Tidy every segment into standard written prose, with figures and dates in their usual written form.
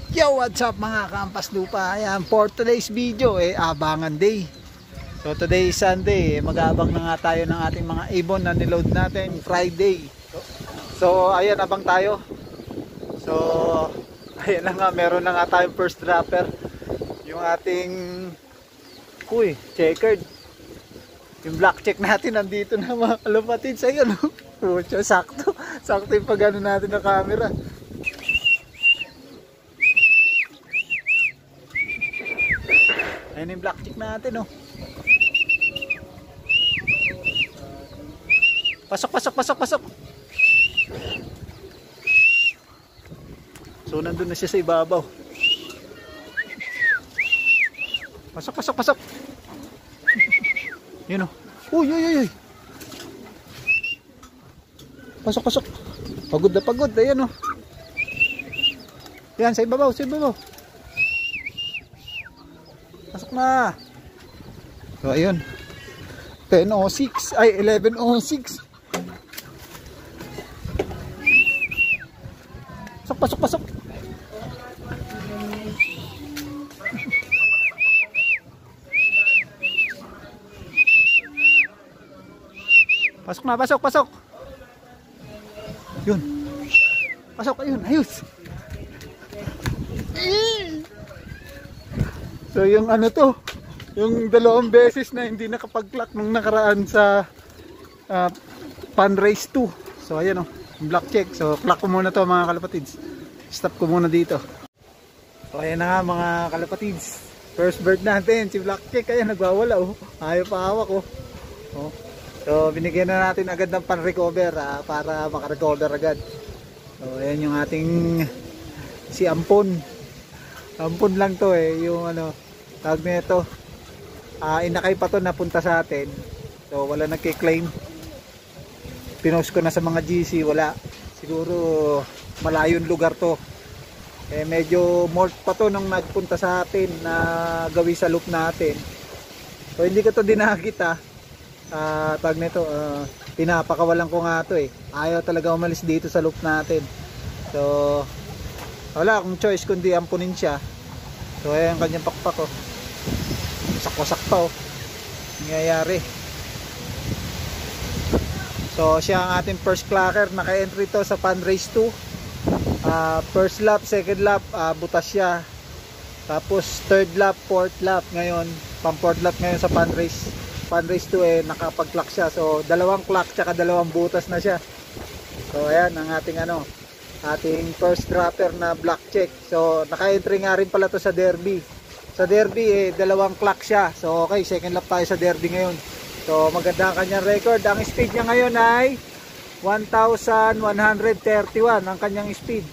Yo, what's up mga Kampas Lupa? Ayan, for today's video, abangan day. So today is Sunday, mag-aabang na nga tayo ng ating mga ibon na niload natin Friday. So ayan, abang tayo. So ayan na nga, meron na nga tayong first dropper. Yung ating checkered. Yung black check natin nandito na mga kalapatids. Ayan, pucha, sakto. Sakto yung pag-ano natin ng camera. Ayan yung black chick natin, oh. Pasok. So nandun na siya sa ibabaw. Pasok. Yun, oh. Uy. Pasok. Pagod na pagod. Ayan, oh. Yan, sa ibabaw. Pasok na. So ayun, 10:06 ay 11:06. Pasok. Pasok. Yun. Pasok, ayun, ayos. So yung ano to, yung dalawang beses na hindi nakapag-clock nung nakaraan sa pan race 2. So ayan, oh, black check. So clock ko muna to mga kalapatids. Stop ko muna dito. So ayan na nga mga kalapatids. First bird natin, si black check. Ayan, nagwawala, oh. Ayaw pa hawak, oh. Oh. So binigyan na natin agad ng pan recover para makarecover agad. So ayan yung ating si Ampon. Ampon lang to, yung ano, tawag nito. Inakay pa to, napunta sa atin. So wala nagki-claim. Pinost ko na sa mga GC, wala. Siguro malayong lugar to. Medyo molt pa to nung nagpunta sa atin na gawi sa loop natin. So hindi ko to dinakit, tawag nito, pinapakawalan ko nga to, ayaw talaga umalis dito sa loop natin. So wala akong choice kundi ampunin siya. So ayan ang kanyang pakpak, oh. Sakwasak pa, oh. Nangyayari. So siya ang ating first clocker. Naka-entry to sa pan race 2. First lap, second lap, butas siya. Tapos third lap, fourth lap. Ngayon, pang fourth lap ngayon sa pan race 2, nakapag-clock siya. So dalawang clock tsaka dalawang butas na siya. So ayan ang ating ating first dropper na black check. So naka-entry nga rin pala to sa derby. Sa derby dalawang clock siya. So okay, second lap tayo sa derby ngayon. So maganda ang kanyang record. Ang speed niya ngayon ay 1,131 ang kanyang speed.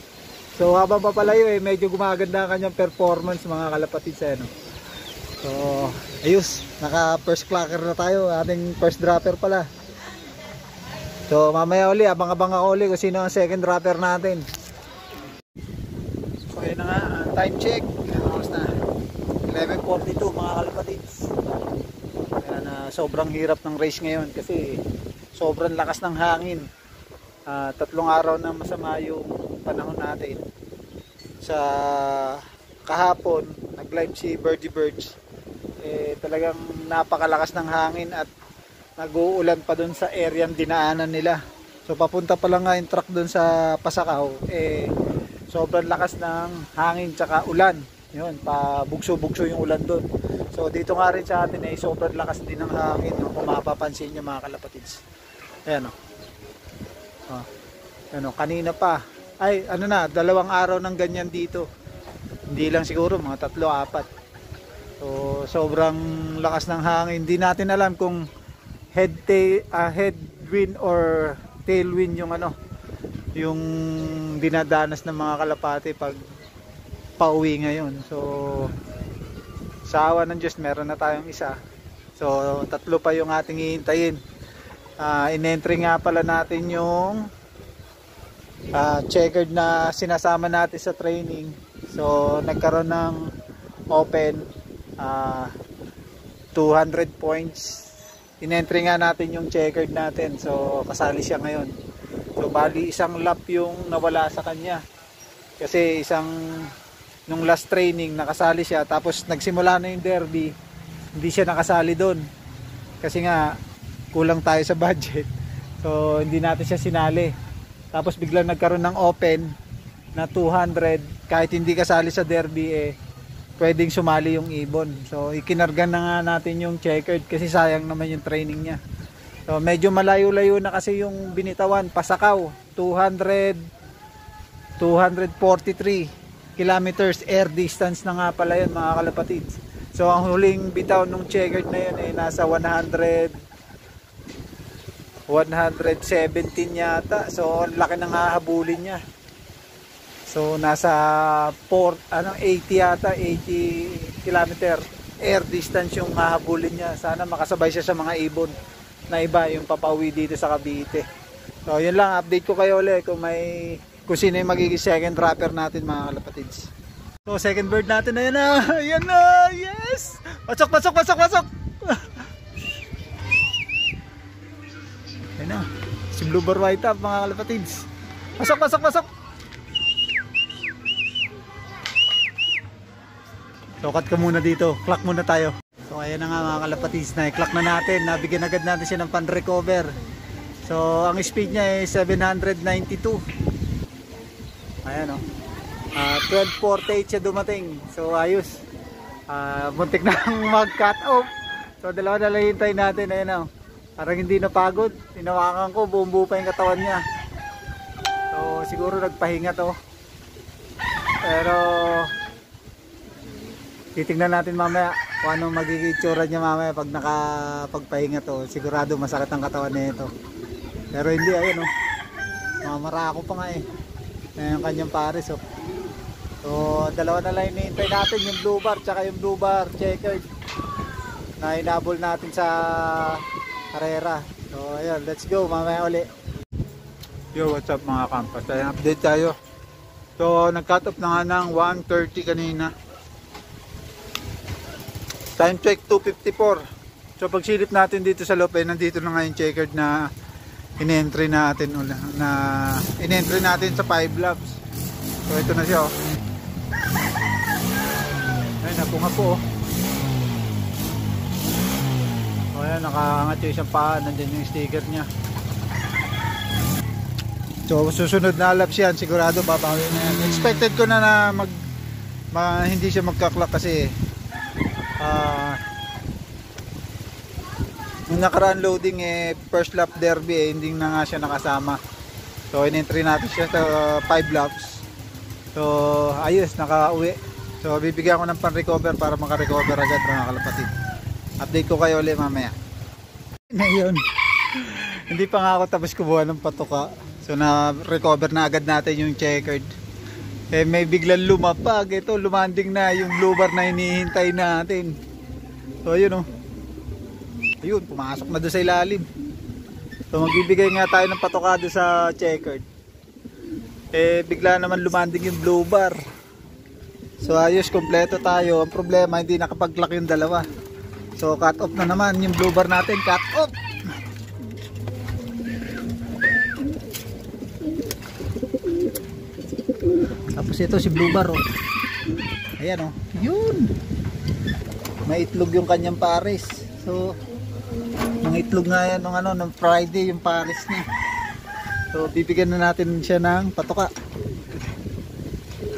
So habang papalayo medyo gumaganda ang kanyang performance mga kalapatids, no? So ayos, naka first clocker na tayo. Ating first dropper pala. So mamaya uli, abang-abang ako uli kung sino ang second dropper natin. So ayun na nga, time check. Tapos na 11:42 mga kalapatids. Kaya na sobrang hirap ng race ngayon kasi sobrang lakas ng hangin. 3 araw na masama yung panahon natin. Sa kahapon nag-live si Birdie Birds. Talagang napakalakas ng hangin at nag-uulan pa dun sa area dinaanan nila. So papunta pa lang nga yung truck dun sa Pasakaw, sobrang lakas ng hangin tsaka ulan. Yun, pabugso-bugso yung ulan dun. So dito nga rin sa atin sobrang lakas din ng hangin, no? Kung mapapansin nyo mga kalapatids. Ayan, kanina pa ay 2 araw ng ganyan dito. Hindi lang siguro mga 3-4. So sobrang lakas ng hangin. Hindi natin alam kung headwind or tailwind yung dinadanas ng mga kalapati pag pauwi ngayon. So sa awa ng Diyos meron na tayong isa. So 3 pa yung ating hihintayin. In-entry nga pala natin yung checkered na sinasama natin sa training. So nagkaroon ng open 200 points. In-entry nga natin yung checkered natin. So kasali siya ngayon. So bali isang lap yung nawala sa kanya. Kasi isang nung last training nakasali siya, tapos nagsimula na yung derby, hindi siya nakasali doon kasi nga kulang tayo sa budget, so hindi natin siya sinali. Tapos biglang nagkaroon ng open na 200, kahit hindi kasali sa derby pwedeng sumali yung ibon, so ikinargan na nga natin yung checkered kasi sayang naman yung training niya. So medyo malayo-layo na kasi yung binitawan, Pasakaw 243 kilometers air distance na nga pala yun mga kalapatids. So ang huling bitaw nung checkered na yun nasa 117 yata. So ang laki ng hahabulin niya. So nasa 80 yata, 80 kilometer air distance yung hahabulin niya. Sana makasabay siya sa mga ibon na iba yung papauwi dito sa Cavite. So yun lang, update ko kayo ulit kung sino yung magiging second dropper natin mga kalapatids. So second bird natin na yan na. Yan na, yes! Pasok! Yan na, si Bluebird White Top mga kalapatids. Pasok! So cut ka muna dito, clock muna tayo. So ayan na nga mga kalapatids, na-clock na natin, nabigyan agad natin siya ng pan-recover. So ang speed niya ay 792. Ayan o, 12:48 siya dumating. So ayos, muntik na mag-cut off. So dalawa na lang hintay natin. Ayan o, parang hindi napagod, tinawakan ko, buong-buo pa yung katawan niya. So siguro nagpahinga to, pero titignan natin mamaya kung anong magiging itsura niya mamaya pag nakapagpahinga to. Sigurado masakit ang katawan niya ito, pero hindi. Ayun o, mamarako pa nga yung kanyang pares oh. So dalawa na lang hinihintay natin, yung blue bar tsaka yung blue bar checkered na hinabol natin sa karera. So ayun, let's go mamaya uli. Yo, what's up mga kampas, ay update tayo. So nag-cut off na nga ng 1:30 kanina, time check 2:54. So pagsilip natin dito sa loob nandito na nga yung checkered na in-entry natin sa 5 laps. So ito na siya oh. Ayun, napunga po oh. Ayan, nakaangat yung isang paa, nandyan yung sticker niya. So susunod na laps yan, sigurado babawi na yan. Expected ko na hindi siya magka-clock kasi nung nakaraan loading first lap derby hindi na nga siya nakasama. So in-entry natin siya sa 5 laps. So ayos, nakauwi. So bibigyan ko ng pan-recover para maka-recover agad mga kalapatid. Update ko kayo ulit mamaya. Ngayon, hindi pa nga ako tapos kumuha ng patoka. So na-recover na agad natin yung checkered. May biglang lumapag. Ito, lumanding na yung blue bar na hinihintay natin. So ayun oh. Ayun, pumasok na doon sa ilalim. So magbibigay nga tayo ng patoka doon sa checkered. Bigla naman lumanding yung blue bar. So ayos, kompleto tayo. Ang problema, hindi nakapag-clock yung dalawa. So cut off na naman yung blue bar natin. Cut off! Tapos ito si blue bar oh. Ayan oh. Yun! May itlog yung kanyang pares. So mga itlog nga yan ng Friday yung pares niya. So bibigyan na natin siya ng patoka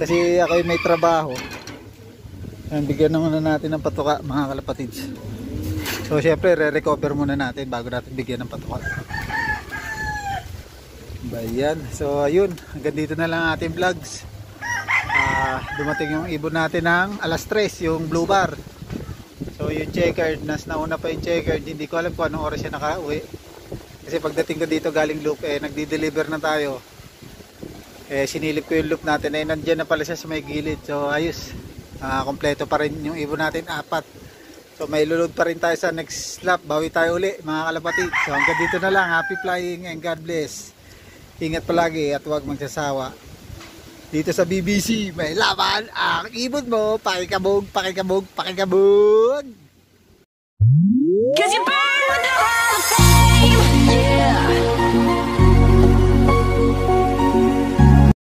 kasi ako may trabaho. Bigyan na muna natin ng patoka mga kalapatids. So syempre re-recover muna natin bago natin bigyan ng patoka. Bayan. So ayun, hanggang dito na lang ating vlogs. Dumating yung ibon natin ng alas 3, yung blue bar. So yung checkered, nauna pa yung checkered, hindi ko alam kung anong oras siya nakauwi. Kasi pagdating ko dito galing loop, nagdi-deliver na tayo. Sinilip ko yung loop natin, nandiyan na pala siya sa may gilid. So ayos, kompleto pa rin yung ibon natin, 4. So may lulod pa rin tayo sa next lap, bawi tayo uli mga kalapatid. So hanggang dito na lang, happy flying and God bless. Ingat palagi at huwag magsasawa. Dito sa BBC, may laban ang ibon mo. Pakikabog, pakikabog, pakikabog.